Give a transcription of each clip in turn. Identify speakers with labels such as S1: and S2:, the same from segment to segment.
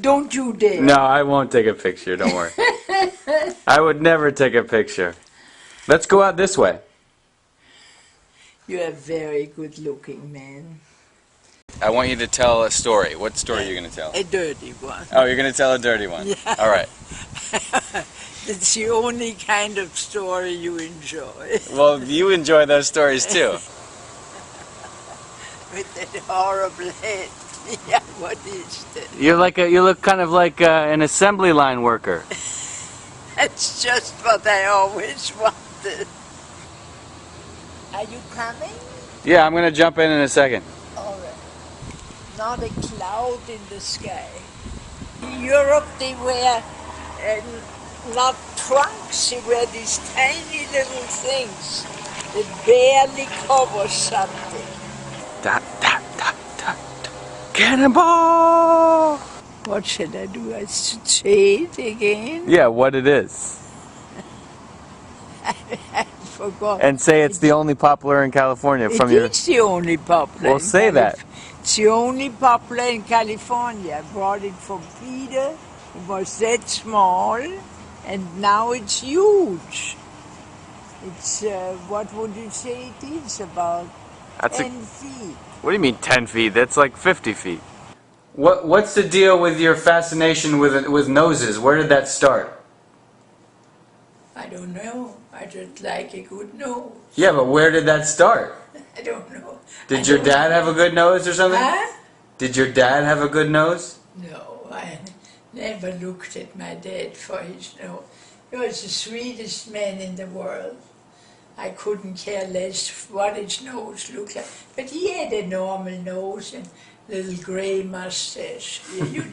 S1: Don't you dare.
S2: No, I won't take a picture, don't worry. I would never take a picture. Let's go out this way.
S1: You're a very good looking man.
S2: I want you to tell a story. What story are you going to tell?
S1: A dirty one.
S2: Oh, you're going to tell a dirty one?
S1: Yeah.
S2: All right.
S1: It's the only kind of story you enjoy.
S2: Well, you enjoy those stories too.
S1: With that horrible head. Yeah, what is that?
S2: You look kind of like an assembly line worker.
S1: That's just what I always wanted. Are you coming?
S2: Yeah, I'm going to jump in a second.
S1: All right. Not a cloud in the sky. In Europe they wear not trunks, they wear these tiny little things that barely cover something.
S2: Da, da, da, da, da. Cannonball!
S1: What should I do? I should say it again?
S2: Yeah, what it is.
S1: I forgot.
S2: And say it's the only popular in California from your...
S1: It's the only popular.
S2: Well, say that.
S1: It's the only popular in California. I brought it from Peter. It was that small, and now it's huge. It's, what would you say it is? About 10 feet.
S2: What do you mean 10 feet? That's like 50 feet. What's the deal with your fascination with noses? Where did that start?
S1: I don't know. I just like a good nose.
S2: Yeah, but where did that start?
S1: I don't know.
S2: Did your dad have a good nose or something?
S1: Huh?
S2: Did your dad have a good nose?
S1: No, I never looked at my dad for his nose. He was the sweetest man in the world. I couldn't care less what his nose looked like. But he had a normal nose and little grey mustache.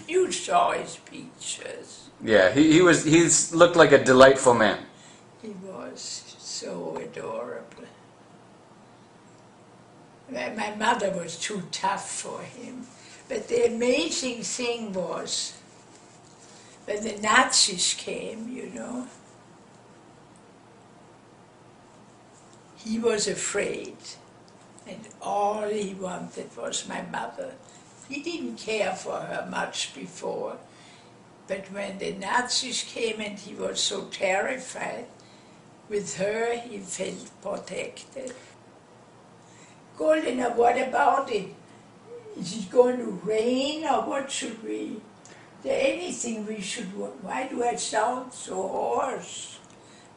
S1: You saw his pictures.
S2: Yeah, he looked like a delightful man.
S1: He was so adorable. My mother was too tough for him. But the amazing thing was, when the Nazis came, you know, he was afraid. And all he wanted was my mother. He didn't care for her much before. But when the Nazis came and he was so terrified, with her he felt protected. Goldena, what about it? Is it going to rain or what should we? Is there anything we should, why do I sound so hoarse?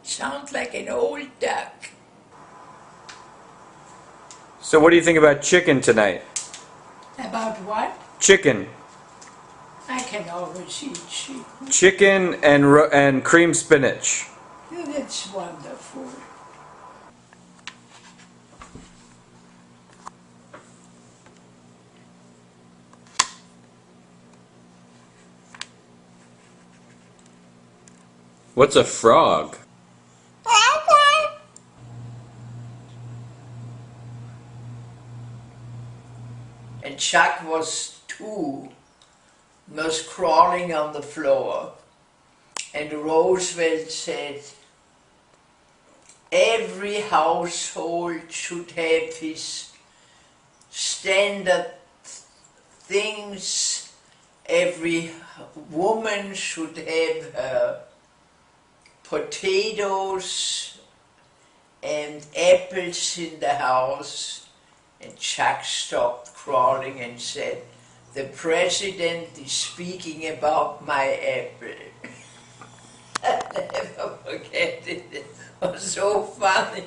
S1: Sound like an old duck.
S2: So what do you think about chicken tonight?
S1: About what?
S2: Chicken.
S1: I can always eat chicken.
S2: Chicken and cream spinach.
S1: Yeah, that's wonderful.
S2: What's a frog?
S1: And Chuck was 2, was crawling on the floor. And Roosevelt said, every household should have his standard things. Every woman should have her potatoes and apples in the house. And Chuck stopped crawling and said, the president is speaking about my apple. I'll never forget it. It was so funny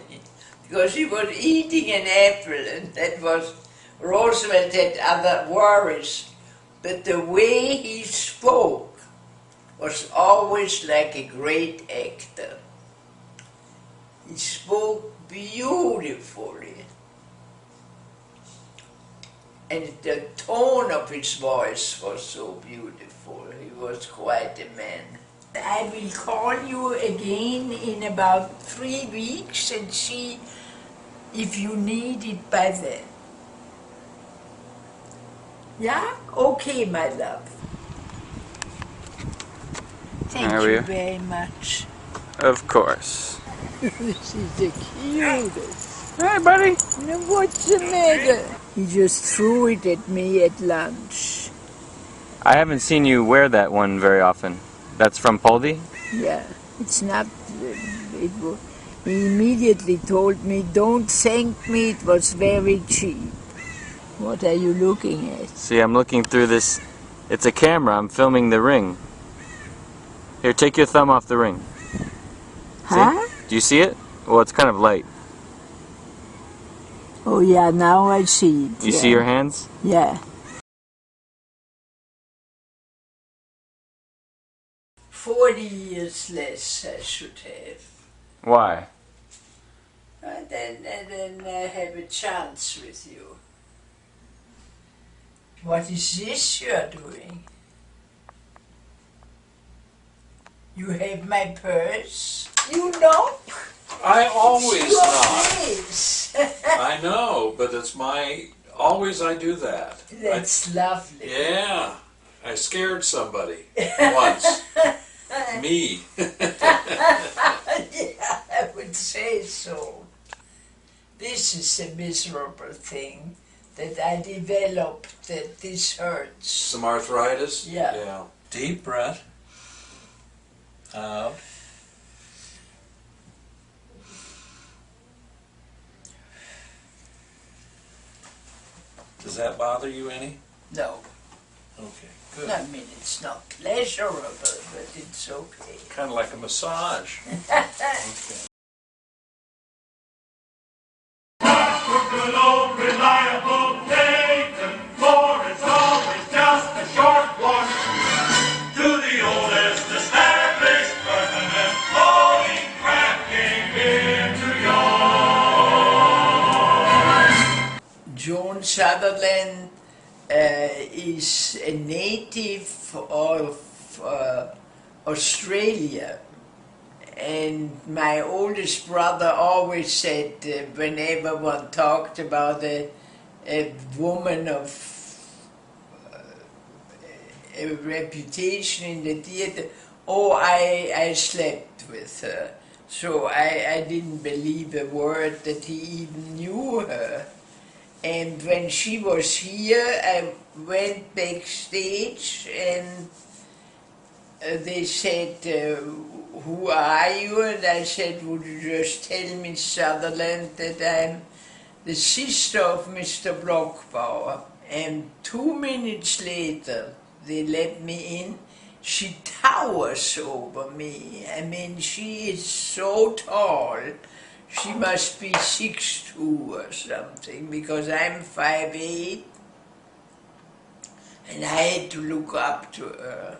S1: because he was eating an apple and that was, Roosevelt had other worries, but the way he spoke was always like a great actor. He spoke beautifully. And the tone of his voice was so beautiful. He was quite a man. I will call you again in about 3 weeks and see if you need it by then. Yeah? Okay, my love. Thank you very much.
S2: Of course.
S1: This is the cutest.
S2: Hey, buddy.
S1: Now, what's the matter? He just threw it at me at lunch.
S2: I haven't seen you wear that one very often. That's from Poldi?
S1: Yeah, it's not. He immediately told me, "Don't thank me. It was very cheap." What are you looking at?
S2: See, I'm looking through this. It's a camera. I'm filming the ring. Here, take your thumb off the ring.
S1: Huh?
S2: See? Do you see it? Well, it's kind of light.
S1: Oh yeah, now I see it.
S2: You see your hands?
S1: Yeah. 40 years less I should have.
S2: Why?
S1: And then I have a chance with you. What is this you are doing? You have my purse? You know?
S3: I always
S1: Your
S3: not.
S1: place.
S3: I know, but it's my, always I do that.
S1: That's lovely.
S3: Yeah, I scared somebody once. Me.
S1: Yeah, I would say so. This is a miserable thing that I developed, that this hurts.
S3: Some arthritis?
S1: Yeah.
S3: Deep breath. Out. Does that bother you any?
S1: No,
S3: Okay, good.
S1: I mean it's not pleasurable, but it's okay.
S3: Kind of like a massage. Okay.
S4: Good old reliable Dayton, for it's always just a short walk to the oldest established permanent bowling craft game in New York.
S1: Joan Sutherland is a native of Australia, and my oldest brother always said whenever one talked about a woman of a reputation in the theater, oh, I slept with her. So I didn't believe a word that he even knew her. And when she was here, I went backstage and they said, who are you? And I said, would you just tell Miss Sutherland that I'm the sister of Mr. Blockbauer? And 2 minutes later, they let me in. She towers over me. I mean, she is so tall. She must be 6'2" or something, because I'm 5'8", and I had to look up to her.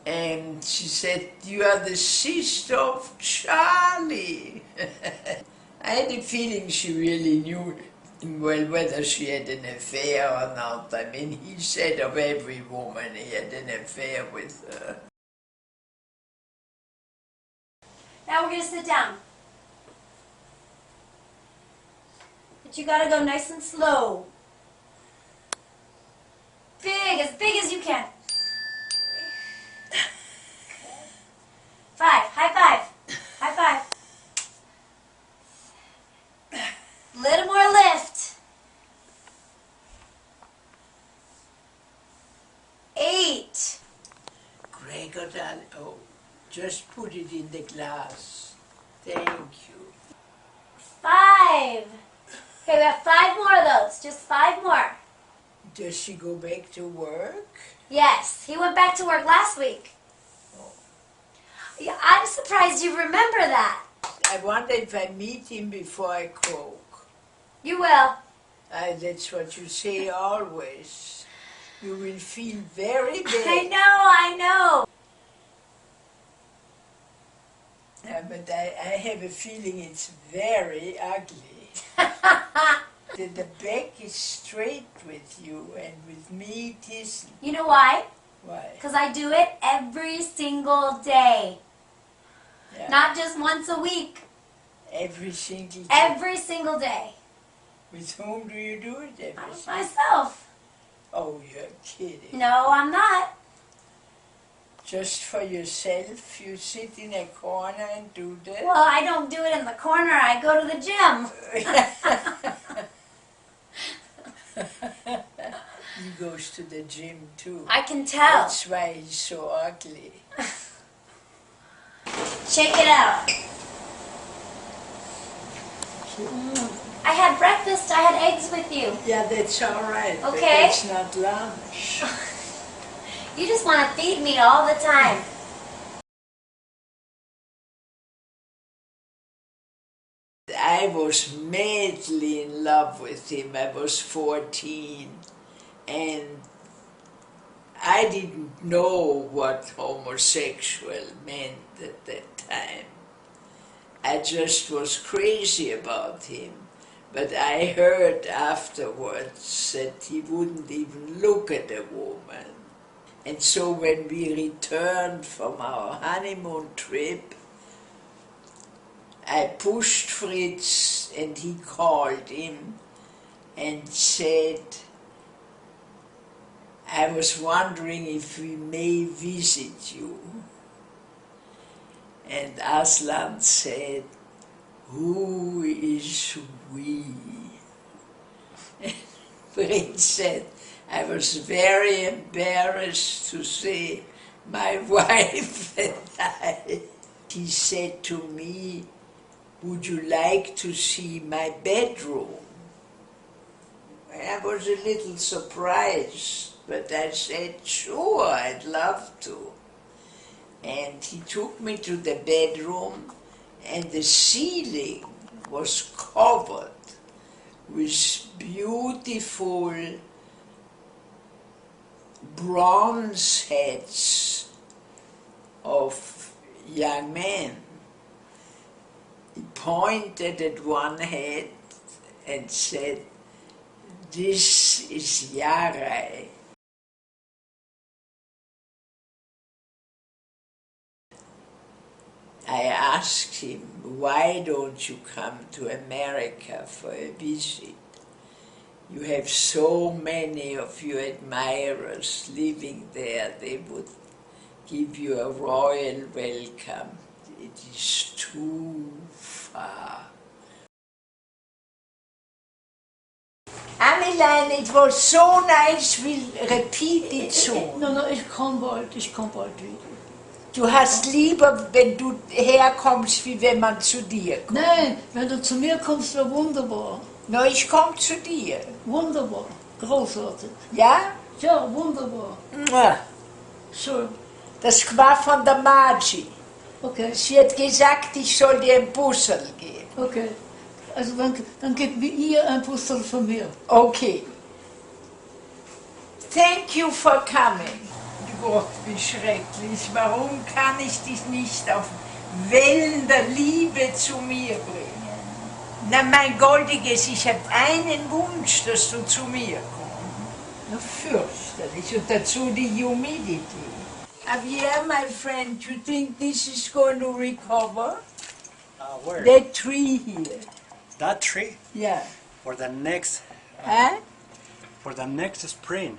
S1: And she said, "You are the sister of Charlie." I had a feeling she really knew, well, whether she had an affair or not. I mean, he said of every woman he had an affair with her.
S5: Now we're going to sit down. But you got to go nice and slow. Big as you can. 5, high five. High five. Little more lift. 8.
S1: Gregor, darling, oh, just put it in the glass. Thank you.
S5: 5. Okay, we have 5 more of those. Just 5 more.
S1: Does she go back to work?
S5: Yes, he went back to work last week. Yeah, I'm surprised you remember that.
S1: I wonder if I meet him before I croak.
S5: You will.
S1: That's what you say always. You will feel very bad.
S5: I know.
S1: But I have a feeling it's very ugly. The back is straight with you, and with me it isn't.
S5: You know why?
S1: Why?
S5: Because I do it every single day.
S1: Yeah.
S5: Not just once a week.
S1: Every single day.
S5: Every single day.
S1: With whom do you do it every
S5: With
S1: single day?
S5: myself.
S1: Oh, you're kidding.
S5: No, I'm not.
S1: Just for yourself? You sit in a corner and do that?
S5: Well, I don't do it in the corner. I go to the gym.
S1: He goes to the gym too.
S5: I can tell.
S1: That's why he's so ugly.
S5: Shake it out. I had breakfast. I had eggs with you.
S1: Yeah, that's all right. But
S5: Okay.
S1: that's not lunch.
S5: You just want to feed me all the time.
S1: I was madly in love with him. I was 14, and I didn't know what homosexual meant at that time. I just was crazy about him. But I heard afterwards that he wouldn't even look at a woman. And so when we returned from our honeymoon trip, I pushed Fritz and he called him and said, I was wondering if we may visit you. And Aslan said, who is we? And Fritz said, I was very embarrassed to say my wife and I. He said to me, would you like to see my bedroom? I was a little surprised, but I said, sure, I'd love to. And he took me to the bedroom, and the ceiling was covered with beautiful bronze heads of young men. He pointed at one head and said, this is Yarai. I asked him, why don't you come to America for a visit? You have so many of your admirers living there, they would give you a royal welcome. It is too far. Ameline, it was so nice, we'll repeat it soon.
S6: No, ich komm bald wieder.
S1: Du hast lieber, wenn du herkommst, wie wenn man zu dir kommt.
S6: Nein, wenn du zu mir kommst, wäre wunderbar.
S1: No, ich komme zu dir.
S6: Wunderbar. Großartig.
S1: Ja?
S6: Ja, wunderbar.
S1: Mua.
S6: Schön.
S1: Das war von der Margie.
S6: Okay,
S1: Sie hat gesagt, ich soll dir ein Puzzle geben.
S6: okay. Also dann gebt mir ihr ein Puzzle von mir.
S1: Okay. Thank you for coming. Gott, wie schrecklich. Warum kann ich dich nicht auf Wellen der Liebe zu mir bringen? Na, mein Goldiges, ich habe einen Wunsch, dass du zu mir kommst. Na, fürchterlich. Und dazu die Humidity. Javier, my friend, you think this is going to recover?
S7: Where?
S1: That tree here.
S7: That tree
S1: Yeah.
S7: for the next
S1: Huh?
S7: spring.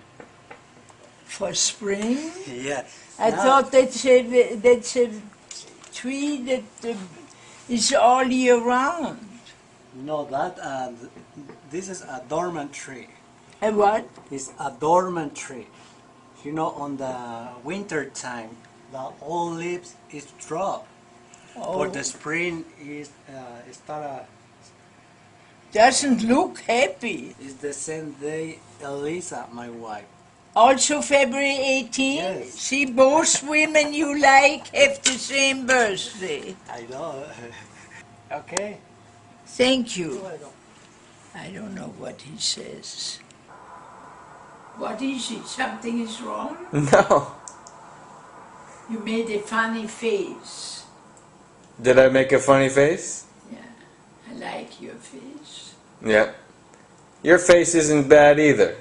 S1: For spring?
S7: Yeah.
S1: I
S7: Now-
S1: thought that's a tree that is all year round.
S7: No, that this is a dormant tree.
S1: A what?
S7: It's a dormant tree. You know, on the winter time, the all leaves is drop. For the spring is start.
S1: Doesn't look happy.
S7: It's the same day, Elisa, my wife.
S1: Also February 18?
S7: Yes.
S1: See, both women you like have the same birthday.
S7: I know. Okay.
S1: Thank you. I don't know what he says. What is it? Something is wrong?
S2: No.
S1: You made a funny face.
S2: Did I make a funny face?
S1: Yeah, I like your face.
S2: Yeah. Your face isn't bad either.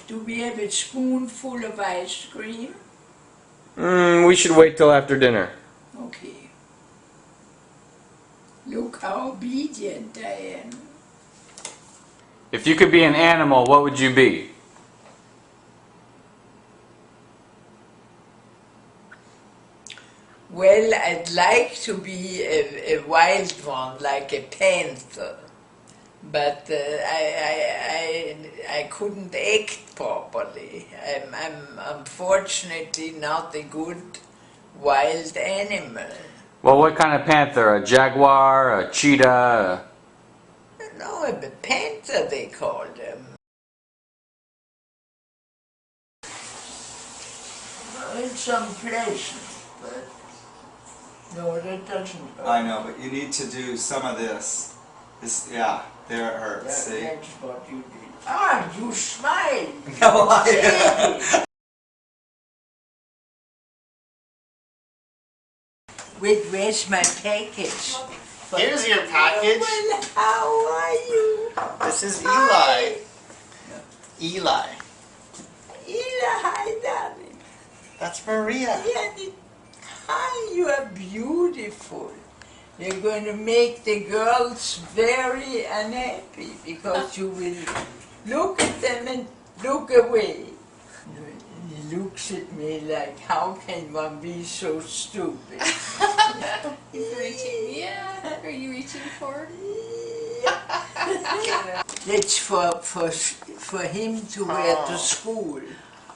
S1: Do we have a spoonful of ice cream?
S2: We should wait till after dinner.
S1: Okay. Look how obedient I am.
S2: If you could be an animal, what would you be?
S1: Well, I'd like to be a wild one, like a panther. but I couldn't act properly. I'm unfortunately not a good wild animal.
S2: Well, what kind of panther? A jaguar? A cheetah?
S1: No, a panther they call them. Well, it's unpleasant, but no, that doesn't hurt.
S8: I know, but you need to do some of this. Yeah, there it hurts, see?
S1: That's what you did. Ah, you smile.
S8: No, I
S1: Wait, where's my package?
S8: Here's your package.
S1: Well, how are you?
S8: This is Eli. Eli.
S1: Ella, hi, darling.
S8: That's Maria.
S1: Hi, you are beautiful. You're going to make the girls very unhappy because you will look at them and look away. He looks at me like, how can one be so stupid?
S9: He's reaching me. Yeah. Are you reaching for?
S1: That's for him to wear to school.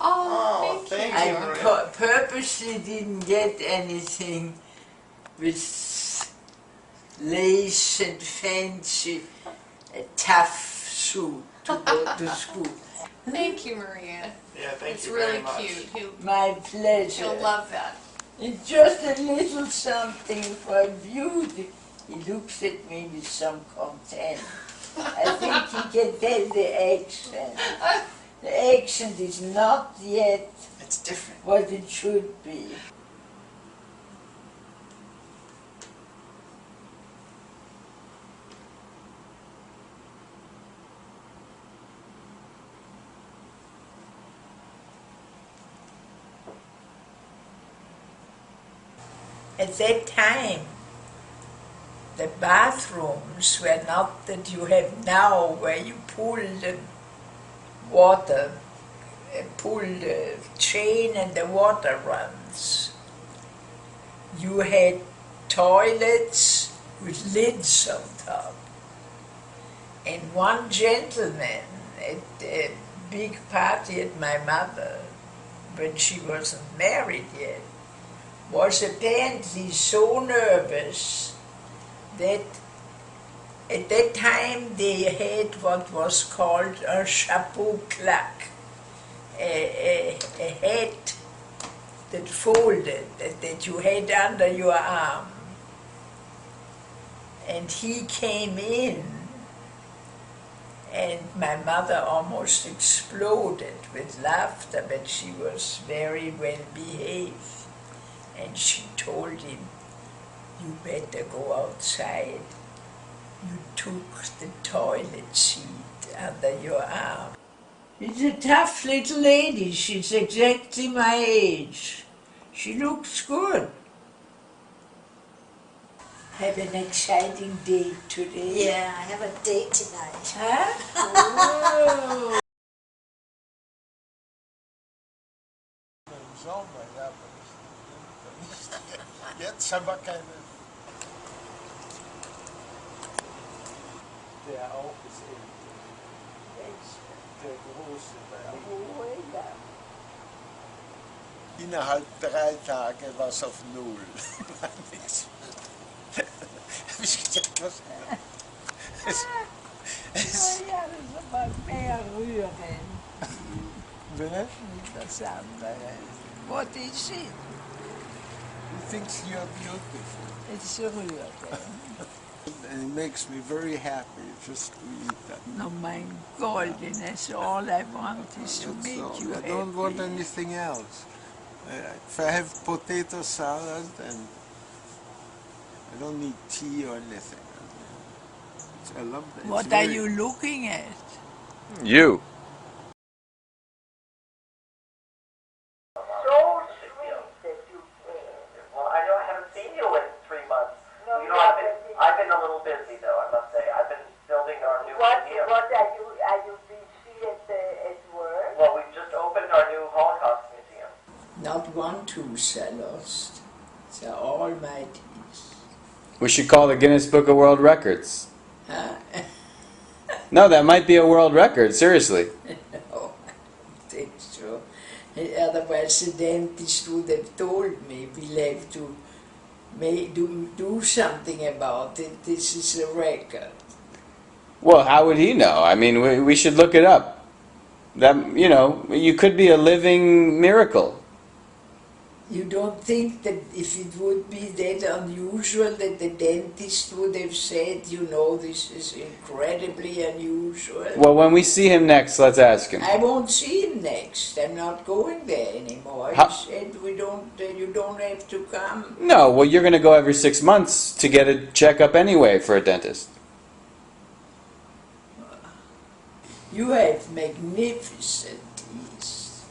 S9: Oh, thank
S1: I
S9: you.
S1: purposely didn't get anything with lace and fancy, a tough suit to go to school.
S9: Thank you, Maria.
S8: Yeah, thank
S9: It's really cute.
S1: My pleasure.
S9: He'll love that.
S1: It's just a little something for beauty. He looks at me with some contempt. I think he can tell the accent. The accent is not yet
S8: It's different.
S1: what it should be. At that time, the bathrooms were not that you have now, where you pull the water, pull the chain and the water runs. You had toilets with lids on top. And one gentleman at a big party at my mother, when she wasn't married yet, was apparently so nervous that at that time they had what was called a chapeau claque, a hat that folded, that you had under your arm. And he came in, and my mother almost exploded with laughter, but she was very well behaved. And she told him, you better go outside. You took the toilet seat under your arm. She's a tough little lady. She's exactly my age. She looks good. Have an exciting day today.
S5: Yeah, I have a date tonight.
S1: Huh?
S10: Jetzt haben wir keine. Der auch ist der große. Innerhalb 3 Tage war es auf Null. Hab ich gesagt, was?
S1: Ja, das war mehr rühren.
S10: Wer?
S1: Das andere. What is it?
S10: He thinks you're beautiful.
S1: It's rühren.
S10: And it makes me very happy just to eat that.
S1: No, my godliness, all I want is to
S10: That's
S1: make
S10: all.
S1: you
S10: I
S1: happy.
S10: don't want anything else. If I have potato salad, then I don't need tea or anything. I love that.
S1: What
S10: It's
S1: are
S10: very-
S1: you looking at?
S2: You.
S11: Well, I know I haven't seen you in 3 months. You know, I've been a little busy though, I must say. I've been building our new museum.
S12: What are you busy at work?
S11: Well, we've just opened our new Holocaust museum.
S1: Not one tooth are lost. They're all my teeth.
S2: We should call the Guinness Book of World Records.
S1: Huh?
S2: No, that might be a world record, seriously.
S1: No, I don't think so. Otherwise the dentist would have told me we'll have to do something about it. This is a record.
S2: Well, how would he know? I mean, we should look it up. That, you know, you could be a living miracle.
S1: You don't think that if it would be that unusual that the dentist would have said, you know, this is incredibly unusual?
S2: Well, when we see him next, let's ask him.
S1: I won't see him next. I'm not going there anymore.
S2: How?
S1: He said you don't have to come.
S2: No, well, you're going to go every 6 months to get a checkup anyway for a dentist.
S1: You have magnificent teeth.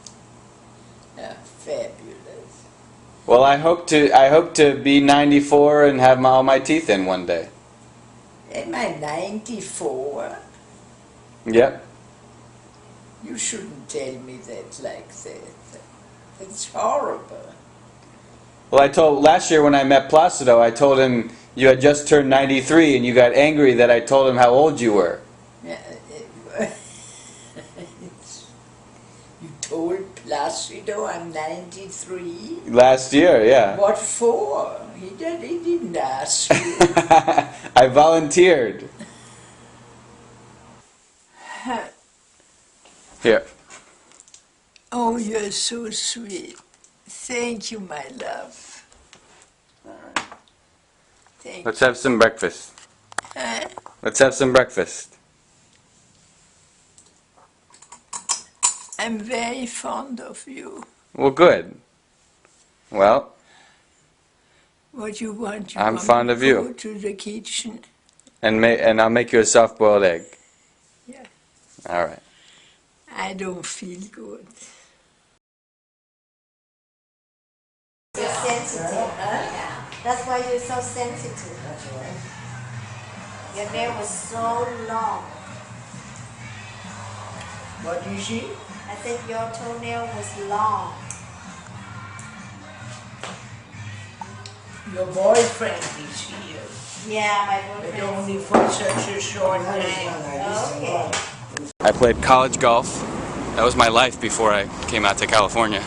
S1: Fabulous.
S2: Well, I hope to be 94 and have all my teeth in one day.
S1: Am I 94?
S2: Yep.
S1: You shouldn't tell me that like that. That's horrible.
S2: Well, last year when I met Placido, I told him you had just turned 93 and you got angry that I told him how old you were.
S1: You told Placido I'm 93?
S2: Last year, yeah.
S1: What for? He didn't ask you.
S2: I volunteered. Here.
S1: Oh, you're so sweet. Thank you, my love. Thank
S2: Let's have some breakfast.
S1: Huh?
S2: Let's have some breakfast.
S1: I'm very fond of you.
S2: Well, good. Well,
S1: What you want?
S2: I'm
S1: want
S2: fond
S1: me
S2: of
S1: to
S2: you.
S1: Go to the kitchen.
S2: And I'll make you a soft-boiled egg.
S1: Yeah.
S2: All right.
S1: I don't feel good.
S5: You're sensitive. That's why you're so sensitive. Your nail was so long.
S1: What is she?
S5: I said your toenail was long.
S1: Your boyfriend is here.
S5: Yeah, my
S1: But
S5: boyfriend.
S1: only for such a short time.
S5: Okay.
S2: I played college golf. That was my life before I came out to California.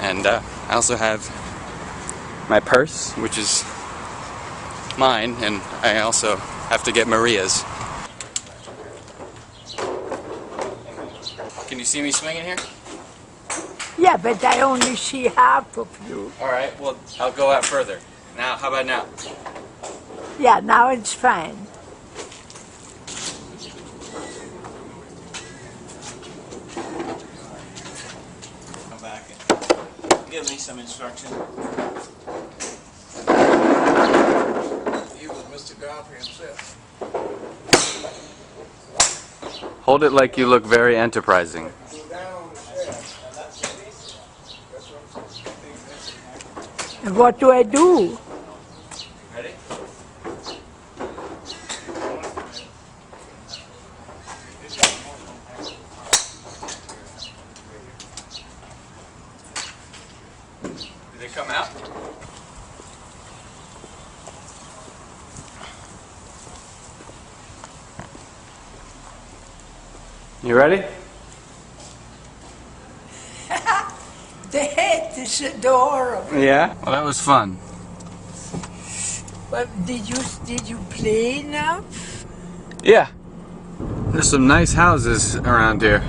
S2: And I also have my purse, which is mine, and I also have to get Maria's. Can you see me swinging here?
S1: Yeah, but I only see half of you.
S2: All right, well, I'll go out further. Now, how about now?
S1: Yeah, now it's fine.
S13: Come back and give me some instruction. He was Mr. Golfer himself.
S2: Hold it like you look very enterprising.
S1: And what do I do?
S2: Ready? Did it come out? You ready?
S1: That is adorable.
S2: Yeah. Well, that was fun.
S1: Well, did you play enough?
S2: Yeah. There's some nice houses around here.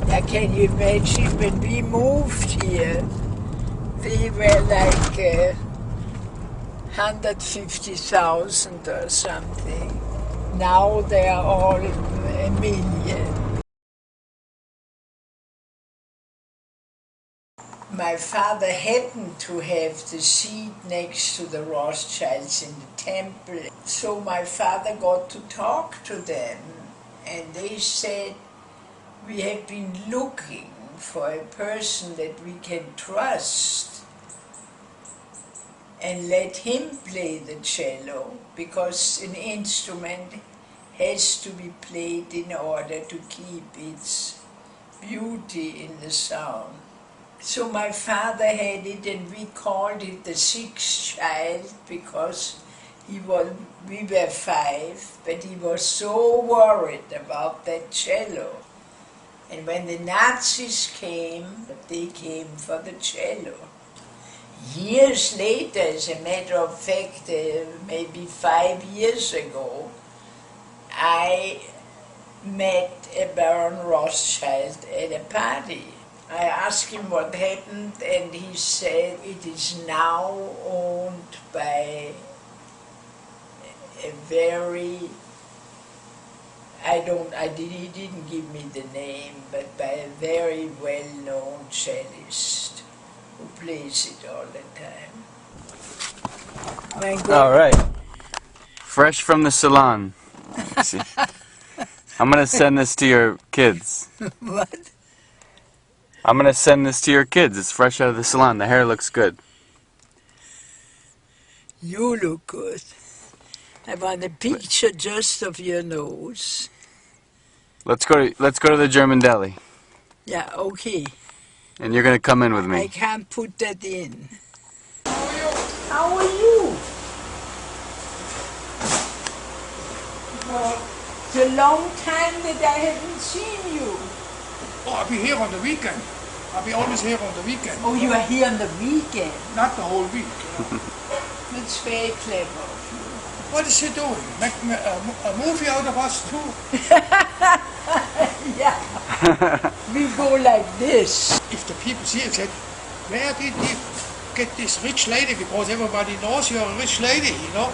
S1: Yeah, can you imagine when we moved here? They were like 150,000 or something. Now they are all a million. My father happened to have the seat next to the Rothschilds in the temple. So my father got to talk to them, and they said, we have been looking for a person that we can trust and let him play the cello, because an instrument has to be played in order to keep its beauty in the sound. So my father had it, and we called it the sixth child, because We were 5, but he was so worried about that cello. And when the Nazis came, they came for the cello. Years later, as a matter of fact, maybe 5 years ago, I met a Baron Rothschild at a party. I asked him what happened, and he said it is now owned by a very, he didn't give me the name, but by a very well-known cellist who plays it all the time.
S2: All right. Fresh from the salon. See? I'm going to send this to your kids.
S1: What?
S2: I'm going to send this to your kids. It's fresh out of the salon. The hair looks good.
S1: You look good. I want a picture just of your nose.
S2: Let's go to the German deli.
S1: Yeah, okay.
S2: And you're going to come in with me.
S1: I can't put that in. How are you? Well, it's a long time that I haven't seen you.
S14: Oh, I'll be here on the weekend. I'll be always here on the weekend.
S1: Oh, you are here on the weekend?
S14: Not the whole week.
S1: That's very clever.
S14: What is he doing? Make a movie out of us too?
S1: Yeah. We go like this.
S14: If the people see it, said, where did he get this rich lady? Because everybody knows you're a rich lady, you know?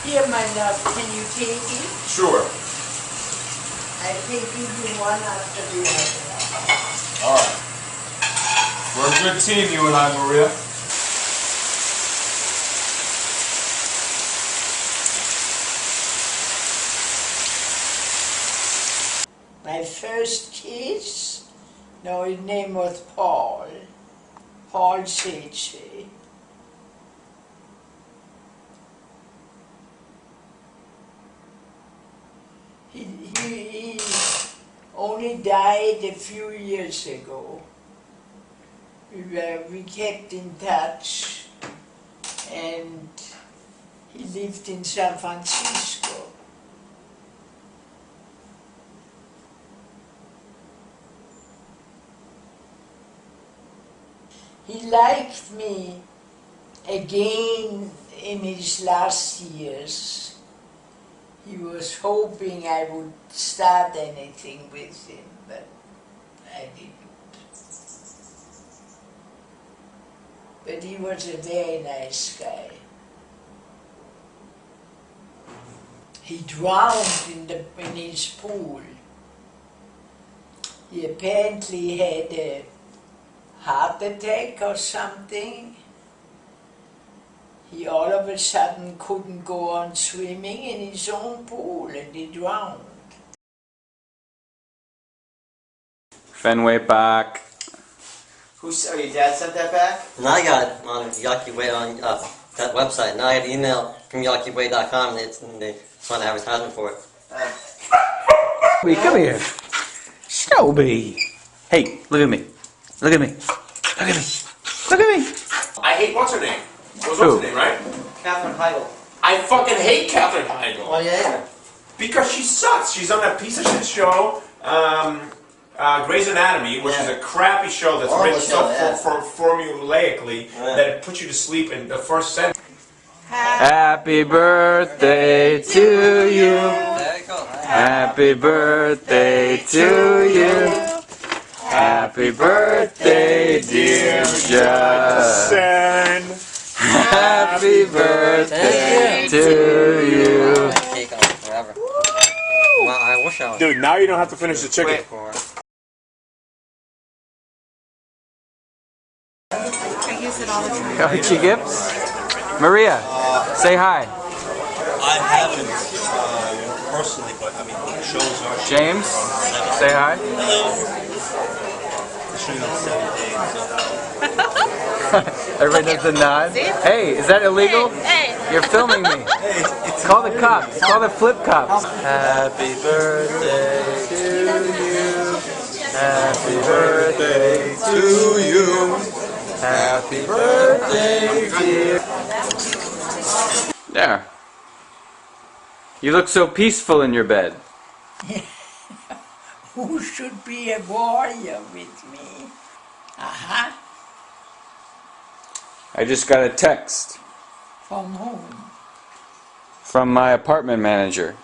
S1: Here, my love, can you take it?
S3: Sure.
S1: I take you one after the other.
S3: All right. We're a good team, you and I, Maria.
S1: My first kiss? No, his name was Paul. Paul Seche. He only died a few years ago. We kept in touch, and he lived in San Francisco. He liked me again in his last years. He was hoping I would start anything with him, but I didn't. But he was a very nice guy. He drowned in his pool. He apparently had a heart attack or something. He all of a sudden couldn't go on swimming in his own pool, and he drowned.
S2: Fenway Park.
S13: Oh, your dad sent that back?
S15: And I got it on Yaki Way on that website. Now I got an email from YakiWay.com, and they saw an advertisement for it.
S16: Wait, come here. Snowy. Hey, look at me. Look at me. Look at me. Look at me.
S3: I hate what's her name. What's
S2: Who?
S3: her name, right?
S15: Catherine Heigl.
S3: I fucking hate Katherine Heigl.
S15: Oh yeah?
S3: Because she sucks. She's on that piece of shit show, Grey's Anatomy, which is a crappy show that's written so formulaically that it puts you to sleep in the first sentence.
S2: Happy birthday to you.
S15: There you go.
S2: Happy birthday to you. Happy birthday, dear John. Happy birthday to you.
S15: Cake on forever. Well, I wish I was.
S3: Dude, now you don't have to finish the chicken.
S9: I use it all the time.
S2: Archie Gibbs? Maria, say hi.
S17: I haven't personally, but I mean, shows are.
S2: James, say hi.
S17: Hello. The show's on 7 days.
S2: Everybody does a nod. Hey, is that illegal?
S9: Hey.
S2: You're filming me. Call the cops. Call the flip cops. Happy birthday to you. Happy birthday to you. Happy birthday, dear. There. You look so peaceful in your bed.
S1: Who should be a warrior with me? Aha.
S2: I just got a text
S1: From whom?
S2: from my apartment manager.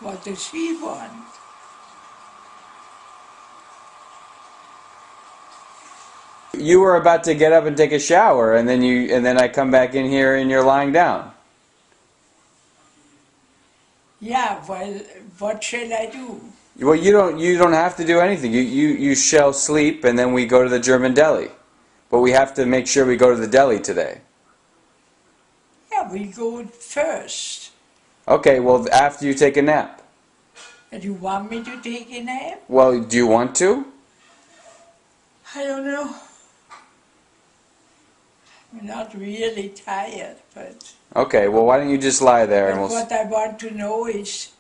S1: What does he want?
S2: You were about to get up and take a shower, and then I come back in here and you're lying down.
S1: Yeah, well, what shall I do?
S2: Well, you don't have to do anything. You shall sleep, and then we go to the German deli. But we have to make sure we go to the deli today.
S1: Yeah, we go first.
S2: Okay, well, after you take a nap.
S1: And you want me to take a nap?
S2: Well, do you want to?
S1: I don't know. I'm not really tired, but...
S2: Okay, well, why don't you just lie there and
S1: But
S2: we'll...
S1: what I want to know is,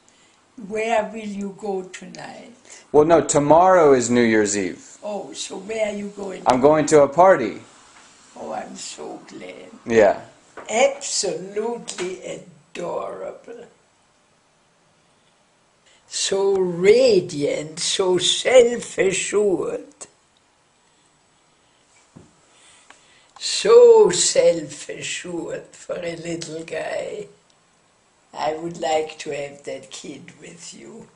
S1: where will you go tonight?
S2: Well, no, tomorrow is New Year's Eve.
S1: Oh, so where are you going?
S2: I'm going to a party.
S1: Oh, I'm so glad.
S2: Yeah.
S1: Absolutely adorable. So radiant, so self-assured. So self-assured for a little guy. I would like to have that kid with you.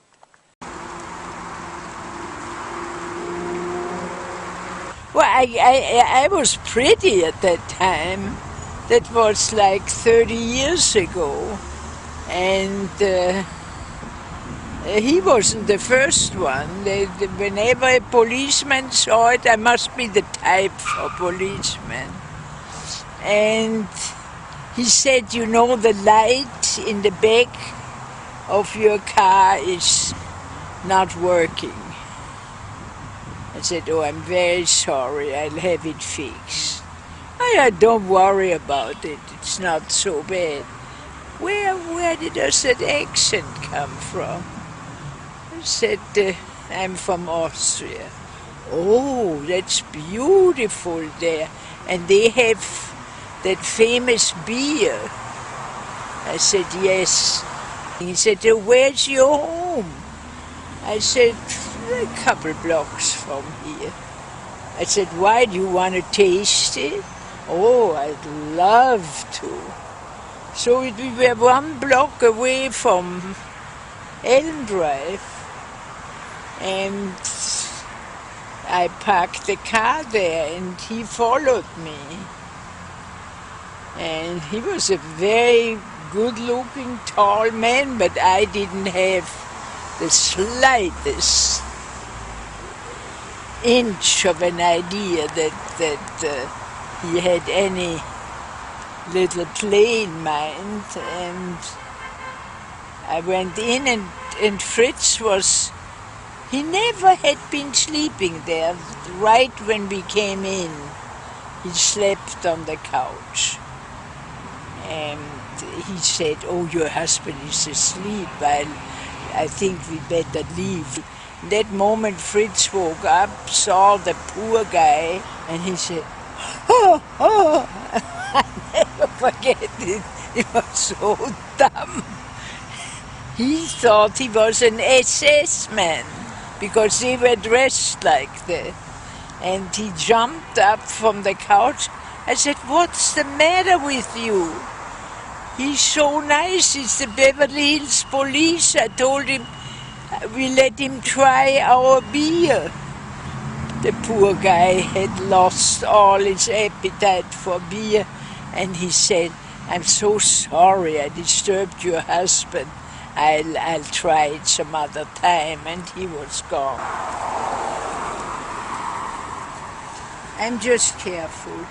S1: Well, I was pretty at that time. That was like 30 years ago. And he wasn't the first one. Whenever a policeman saw it, I must be the type for policeman. And he said, you know, the light in the back of your car is not working. I said, oh, I'm very sorry, I'll have it fixed. Oh, don't worry about it, it's not so bad. Where did that accent come from? I said, I'm from Austria. Oh, that's beautiful there. And they have that famous beer. I said, yes. He said, where's your home? I said, a couple blocks from here. I said, why, do you want to taste it? Oh, I'd love to. So we were 1 block away from Elm Drive, and I parked the car there, and he followed me. And he was a very good-looking, tall man, but I didn't have the slightest inch of an idea that he had any little play in mind. And I went in, and Fritz was, he never had been sleeping there. Right when we came in, he slept on the couch. And he said, oh, your husband is asleep, I think we better leave. In that moment, Fritz woke up, saw the poor guy, and he said, oh, oh. I never forget it. He was so dumb. He thought he was an SS man, because they were dressed like that. And he jumped up from the couch. I said, what's the matter with you? He's so nice, it's the Beverly Hills Police. I told him we let him try our beer. The poor guy had lost all his appetite for beer, and he said, I'm so sorry I disturbed your husband. I'll try it some other time, and he was gone. I'm just careful.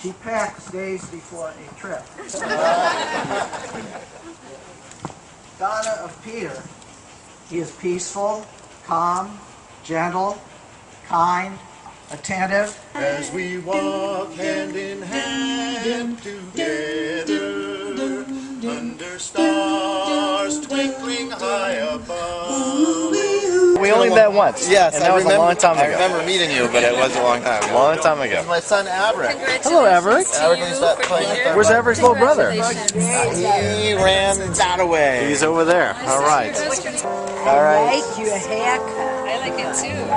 S18: She packs days before a trip. Donna of Peter. He is peaceful, calm, gentle, kind, attentive.
S4: As we walk hand in hand together under stars twinkling high above.
S19: We only met once.
S20: Yes,
S19: and that was a long time ago.
S20: I remember meeting you, but it was a long time ago.
S19: Long time ago.
S20: My son Averick.
S19: Hello, Averick. Where's Averick's little brother?
S20: He ran that away.
S19: He's over there. All right. All right.
S1: Like your haircut.
S9: I like it too.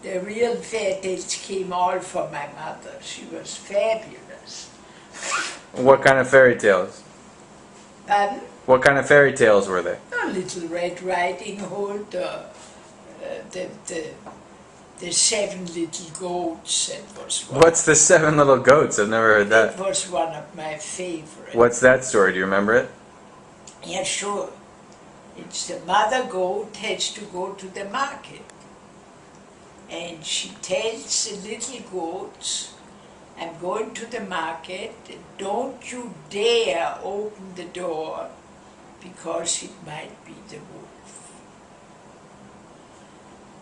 S1: The real fairy tales came all from my mother. She was fabulous.
S2: What kind of fairy tales?
S1: Pardon?
S2: What kind of fairy tales were they?
S1: A Little Red Riding Hood, the Seven Little Goats, that was one.
S2: What's the Seven Little Goats? I've never heard that.
S1: That was one of my favorites.
S2: What's that story? Do you remember it?
S1: Yeah, sure. It's the mother goat has to go to the market. And she tells the little goats, I'm going to the market, don't you dare open the door, because it might be the wolf.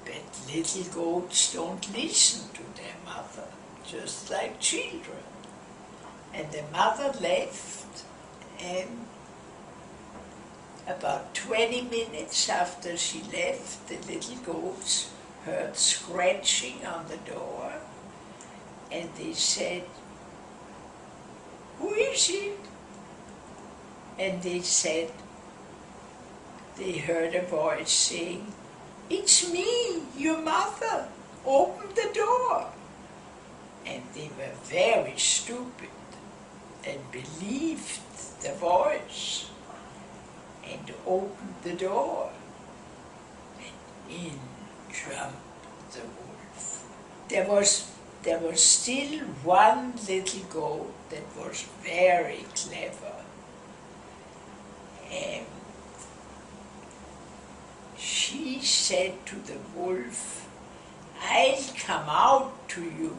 S1: But little goats don't listen to their mother, just like children. And the mother left, and about 20 minutes after she left, the little goats heard scratching on the door, and they said, who is it? And they said, they heard a voice saying, it's me, your mother, open the door. And they were very stupid and believed the voice and opened the door, and in jumped the wolf. There was still one little goat that was very clever, and she said to the wolf, I'll come out to you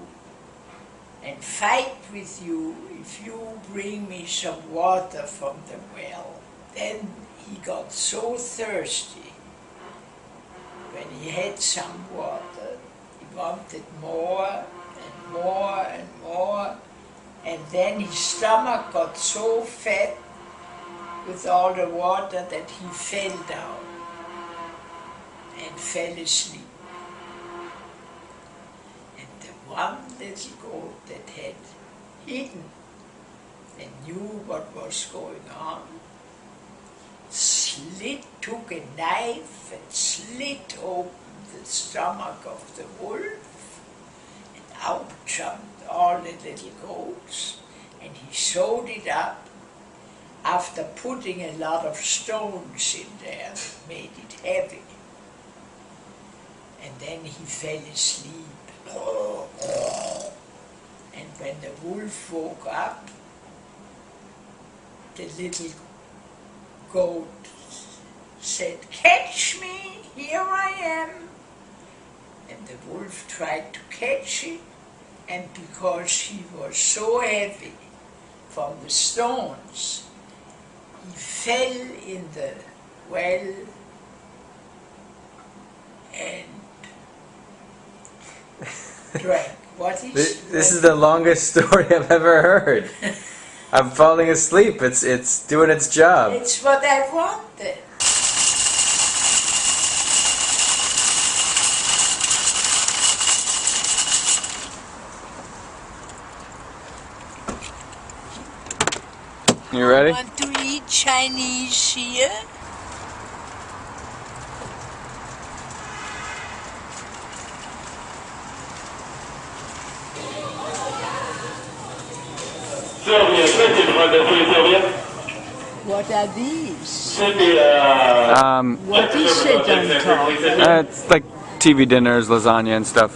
S1: and fight with you if you bring me some water from the well. Then he got so thirsty. When he had some water, he wanted more and more and more, and then his stomach got so fat with all the water that he fell down and fell asleep. And the one little goat that had hidden and knew what was going on, took a knife and slit open the stomach of the wolf, and out jumped all the little goats, and he sewed it up after putting a lot of stones in there that made it heavy. And then he fell asleep. And when the wolf woke up, the little goat said, catch me, here I am. And the wolf tried to catch it, and because he was so heavy from the stones, he fell in the well and drank. What is
S2: This is the longest story I've ever heard. I'm falling asleep. It's doing its job.
S1: It's what I wanted.
S2: You ready?
S1: Want to eat Chinese here? What are these? What is it on top?
S2: It's like TV dinners, lasagna and stuff.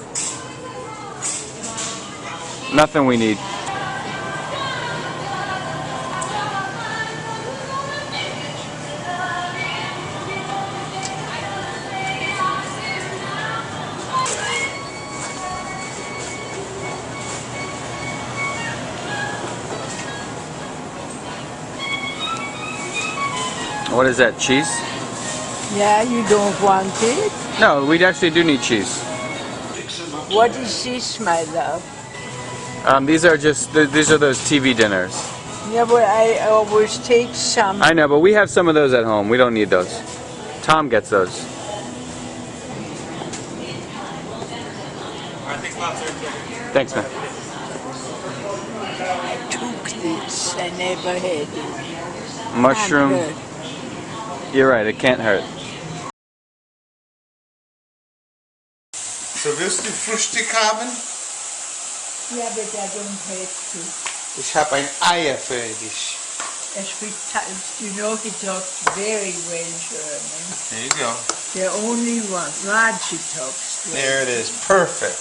S2: Nothing we need. What is that, cheese?
S21: Yeah, you don't want it?
S2: No, we actually do need cheese.
S21: What is this, my love?
S2: These are those TV dinners.
S21: Yeah, but I always take some.
S2: I know, but we have some of those at home. We don't need those. Tom gets those. Thanks, man.
S21: I took this. I never had it.
S2: Mushroom.
S21: Can't hurt.
S2: You're right, it can't hurt.
S10: So willst du Frühstück haben?
S21: Ja, but I don't have to.
S10: Ich habe ein Eier für dich.
S21: You know, he talks very well German.
S10: There you go.
S21: The only one. Raji talks well.
S10: There it is. Perfect.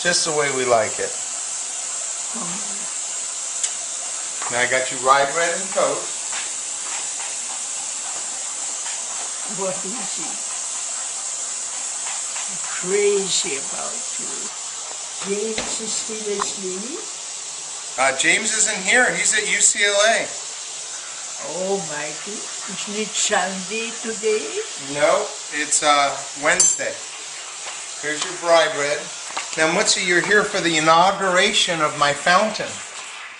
S10: Just the way we like it. Now I got you rye bread and toast.
S21: What is he? Crazy about you. James is still asleep?
S10: James isn't here. He's at UCLA.
S21: Oh my goodness. Isn't it Sunday today?
S10: No, it's Wednesday. Here's your rye bread. Now, Mutzi, you're here for the inauguration of my fountain.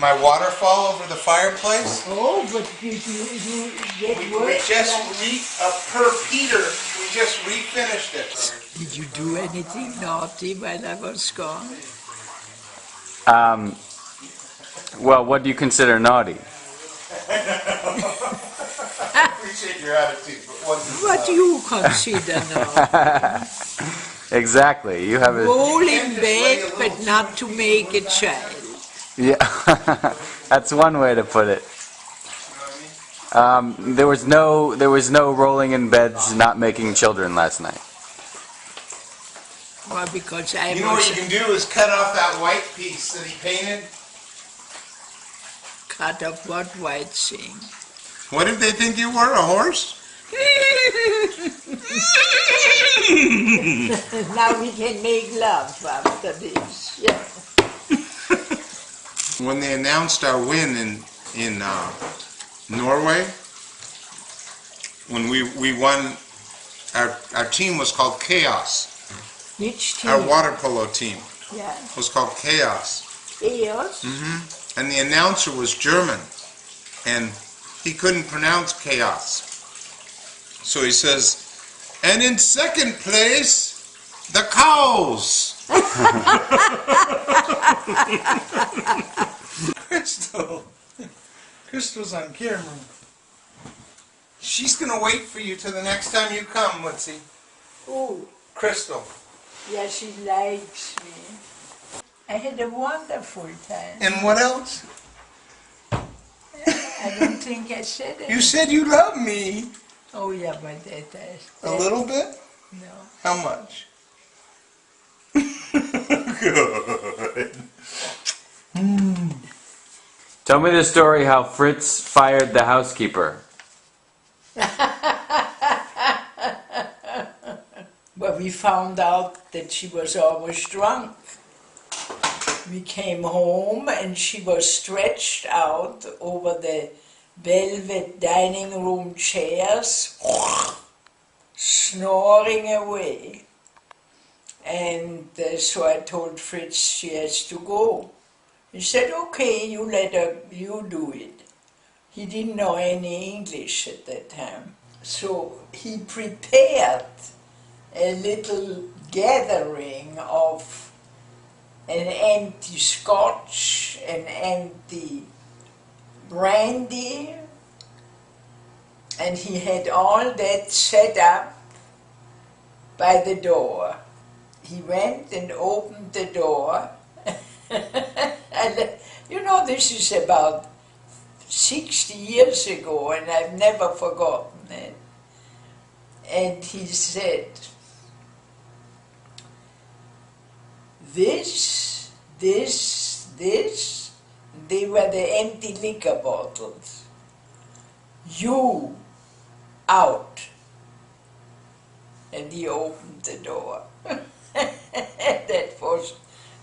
S10: My waterfall over the fireplace.
S21: Oh, but did you get
S10: We just per Peter, we just refinished it.
S21: Did you do anything naughty while I was gone?
S2: Well, what do you consider naughty?
S10: I appreciate your attitude, but
S21: what do you consider naughty?
S2: Exactly. You have a
S21: Roll in bed, but not to make a child.
S2: Yeah, that's one way to put it. There was no rolling in beds, not making children last night.
S21: Well, because I
S10: You know what you can do is cut off that white piece that he painted.
S21: Cut off what white thing?
S10: What did they think you were, a horse?
S21: Now we can make love after this. Yeah.
S10: When they announced our win in Norway, when we won, our team was called Chaos.
S21: Which team?
S10: Our water polo team
S21: Yeah.
S10: was called Chaos.
S21: Chaos?
S10: And the announcer was German, and he couldn't pronounce chaos. So he says, and in second place, the cows. Crystal's on camera. She's gonna wait for you till the next time you come, Mutzi.
S21: Oh.
S10: Crystal.
S21: Yeah, she likes me. I had a wonderful time.
S10: And what else?
S21: I don't think I said it.
S10: You said you love me.
S21: Oh yeah, but that
S10: A little bit?
S21: No.
S10: How much? Good.
S2: Tell me the story how Fritz fired the housekeeper.
S21: Well, we found out that she was almost drunk. We came home and she was stretched out over the velvet dining room chairs, snoring away. And so I told Fritz she has to go. He said, okay, you let her, you do it. He didn't know any English at that time. So he prepared a little gathering of an empty scotch, an empty brandy, and he had all that set up by the door. He went and opened the door. And, you know, this is about 60 years ago, and I've never forgotten it. And he said, this, they were the empty liquor bottles. You, out. And he opened the door.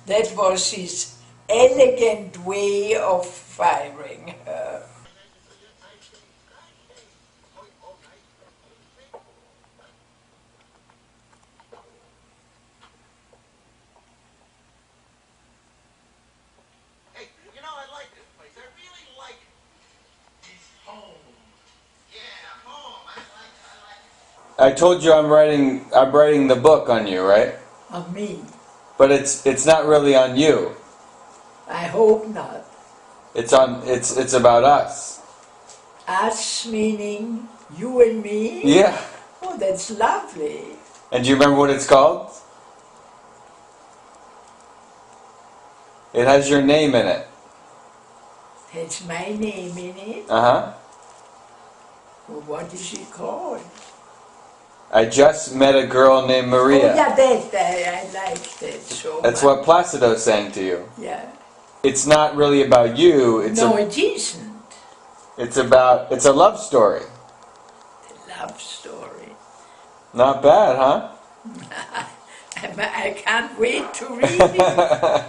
S21: That was his elegant way of firing her.
S2: I told you I'm writing the book on you, right?
S21: On me.
S2: But it's not really on you.
S21: I hope not.
S2: It's about us.
S21: Us meaning you and me?
S2: Yeah.
S21: Oh, that's lovely.
S2: And do you remember what it's called? It has your name in it.
S21: Has my name in it?
S2: Uh-huh.
S21: Well, what is it called?
S2: I just met a girl named Maria.
S21: Oh, yeah, I like that so
S2: That's
S21: much.
S2: what Placido sang to you.
S21: Yeah.
S2: It's not really about you. It's
S21: No, it isn't.
S2: It's a love story.
S21: A love story.
S2: Not bad, huh?
S21: I can't wait to read it.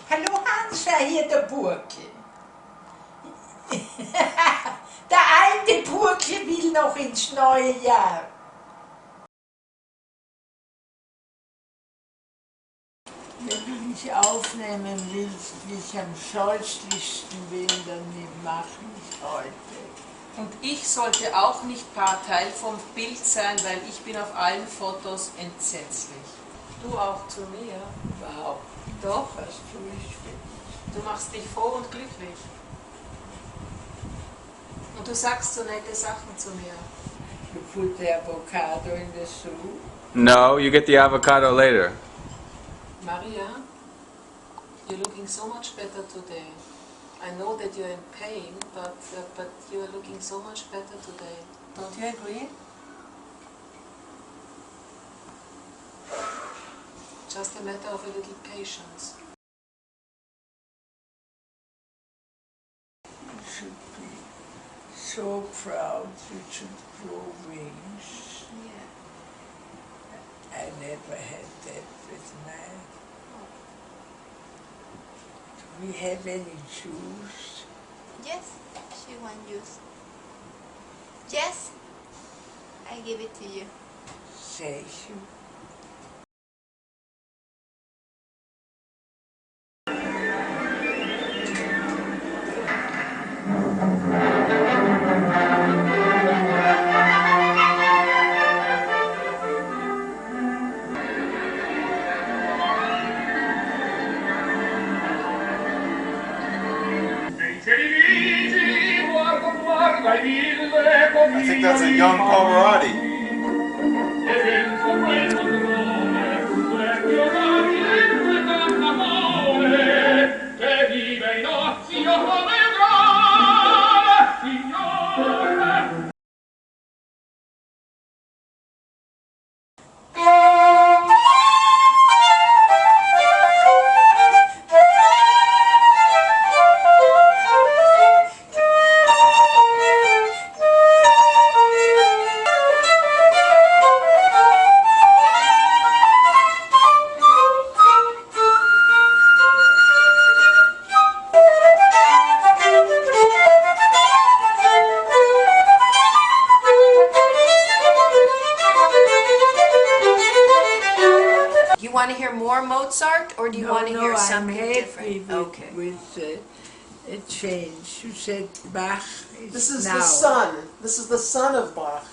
S21: Hallo Hansa, hier der Burke. Der alte Burke will noch ins neue Jahr. Wenn du mich aufnehmen willst, wie ich am stolzlichsten bin, dann mach mich heute.
S9: Und ich sollte auch nicht Partei vom Bild sein, weil ich bin auf allen Fotos entsetzlich. Du auch zu mir?
S21: Überhaupt.
S9: Doch.
S21: Was tue ich für dich?
S9: Du machst dich froh und glücklich. Und du sagst so nette Sachen zu mir.
S21: You put the avocado in the soup?
S2: No, you get the avocado later.
S9: Maria, you're looking so much better today. I know that you're in pain, but you are looking so much better today. Don't you agree? Just a matter of a little patience.
S21: You should be so proud you should grow wings.
S9: Yeah.
S21: I never had that with mine. Do we have any juice?
S6: Yes, she wants juice. Yes, I give it to you.
S21: Thank you.
S8: I think that's a young Pavarotti.
S9: You want to hear more Mozart, or do you want to hear something different?
S21: Okay. With a change. You said Bach is
S22: This is
S21: now.
S22: the son. This is the son of Bach.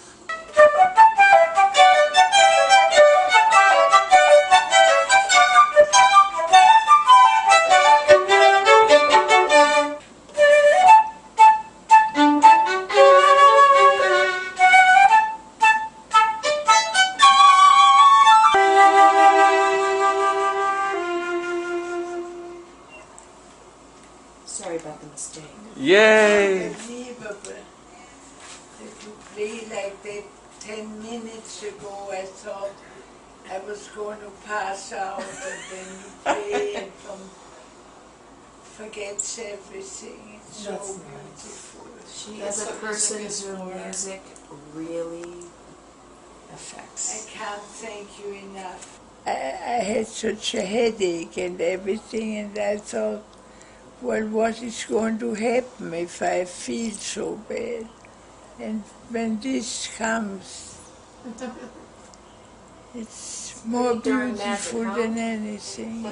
S22: Sorry about the mistake.
S2: Yay!
S21: Unbelievable. If you play like that 10 minutes ago, I thought I was going to pass out, and then you play and forgets everything. It's
S22: That's
S21: so
S22: nice.
S21: beautiful.
S22: She is a person who music really affects.
S21: I can't thank you enough. I had such a headache and everything, and I thought, well, what is going to happen if I feel so bad? And when this comes, it's more
S22: pretty darn magic,
S21: beautiful
S22: huh?
S21: than anything.